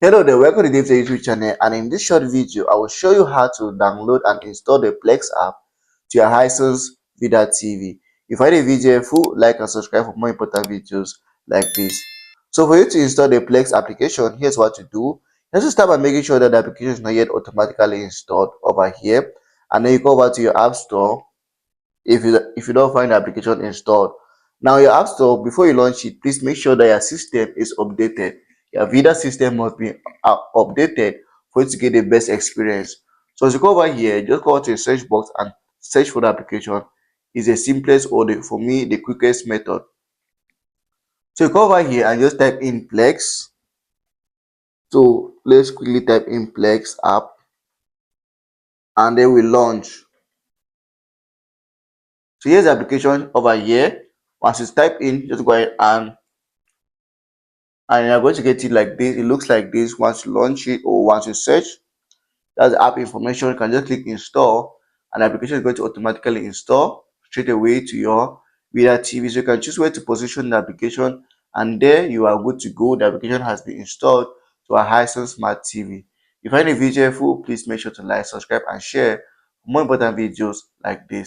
Hello there, welcome to DaveTech YouTube channel, and in this short video, I will show you how to download and install the Plex app to your Hisense Vida TV. If you find the video helpful, like and subscribe for more important videos like this. So for you to install the Plex application, here's what to do. You have to start by making sure that the application is not yet automatically installed over here, and then you go over to your App Store if you don't find the application installed. Now your app store, before you launch it, please make sure that your system is updated. Your Vida system must be updated for you to get the best experience. So as you go over here, just go to the search box and search for the application. Is the simplest or for me the quickest method. So you go over here and just type in Plex. So let's quickly type in Plex app, and then we launch. So here's the application over here. Once you type in, just go ahead and you're going to get it like this. It looks like this. Once you launch it or once you search, that's the app information. You can just click install, and the application is going to automatically install straight away to your Vida TV. So you can choose where to position the application, and there you are good to go. The application has been installed to a Hisense Smart TV. If you find the video helpful, please make sure to like, subscribe, and share for more important videos like this.